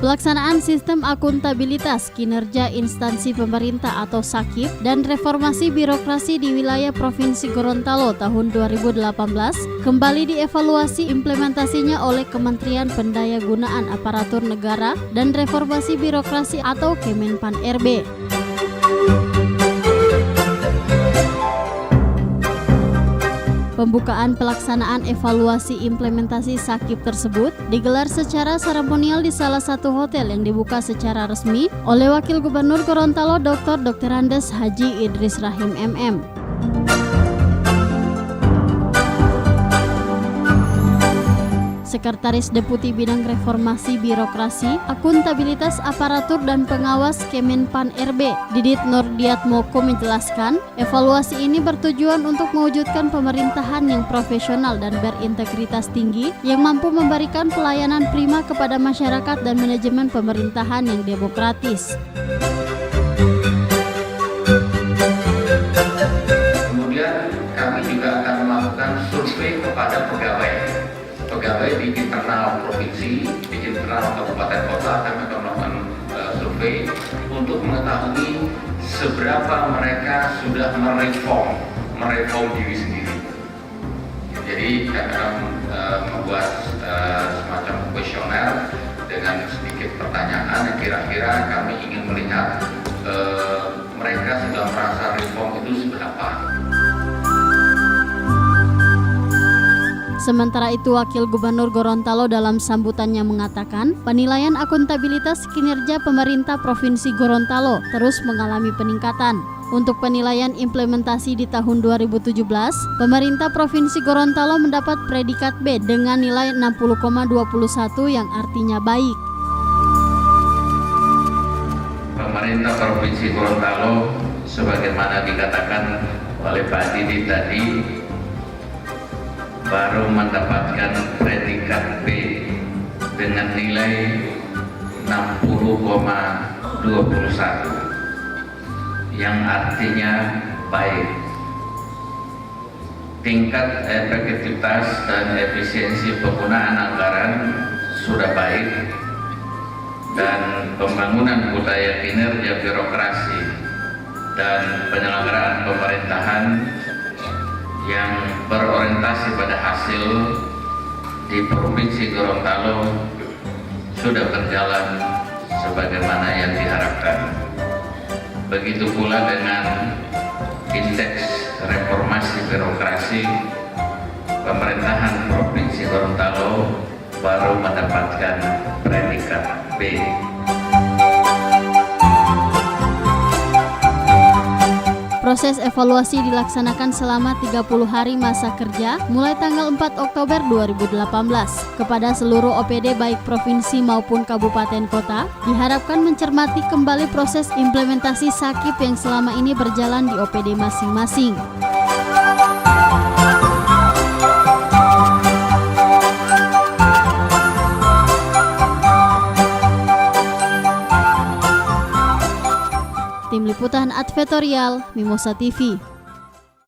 pelaksanaan sistem akuntabilitas kinerja instansi pemerintah atau SAKIP dan reformasi birokrasi di wilayah Provinsi Gorontalo tahun 2018 kembali dievaluasi implementasinya oleh Kementerian Pendayagunaan Aparatur Negara dan Reformasi Birokrasi atau Kemenpan RB. Pembukaan pelaksanaan evaluasi implementasi SAKIP tersebut digelar secara seremonial di salah satu hotel yang dibuka secara resmi oleh Wakil Gubernur Gorontalo Dr. Andes Haji Idris Rahim MM. Sekretaris Deputi Bidang Reformasi Birokrasi, Akuntabilitas Aparatur dan Pengawas Kemenpan RB, Didit Nurdiatmoko menjelaskan, evaluasi ini bertujuan untuk mewujudkan pemerintahan yang profesional dan berintegritas tinggi yang mampu memberikan pelayanan prima kepada masyarakat dan manajemen pemerintahan yang demokratis. Kemudian kami juga akan melakukan survei kepada pegawai di internal provinsi, di internal kabupaten kota. Kami akan melakukan survei untuk mengetahui seberapa mereka sudah mereform diri sendiri. Jadi kami akan membuat semacam kuesioner dengan sedikit pertanyaan yang kira-kira kami ingin melihat mereka sudah merasa reform itu seberapa. Sementara itu, Wakil Gubernur Gorontalo dalam sambutannya mengatakan, penilaian akuntabilitas kinerja pemerintah Provinsi Gorontalo terus mengalami peningkatan. Untuk penilaian implementasi di tahun 2017, pemerintah Provinsi Gorontalo mendapat predikat B dengan nilai 60,21 yang artinya baik. Pemerintah Provinsi Gorontalo, sebagaimana dikatakan oleh Pak Didi tadi, baru mendapatkan predikat B dengan nilai 60,21 yang artinya baik. Tingkat efektivitas dan efisiensi penggunaan anggaran sudah baik dan pembangunan budaya kinerja birokrasi dan penyelenggaraan pemerintahan yang berorientasi pada hasil di Provinsi Gorontalo sudah berjalan sebagaimana yang diharapkan. Begitu pula dengan indeks reformasi birokrasi, pemerintahan Provinsi Gorontalo baru mendapatkan predikat B. Proses evaluasi dilaksanakan selama 30 hari masa kerja mulai tanggal 4 Oktober 2018. Kepada seluruh OPD baik provinsi maupun kabupaten kota, diharapkan mencermati kembali proses implementasi SAKIP yang selama ini berjalan di OPD masing-masing. Tim Liputan Advertorial Mimosa TV.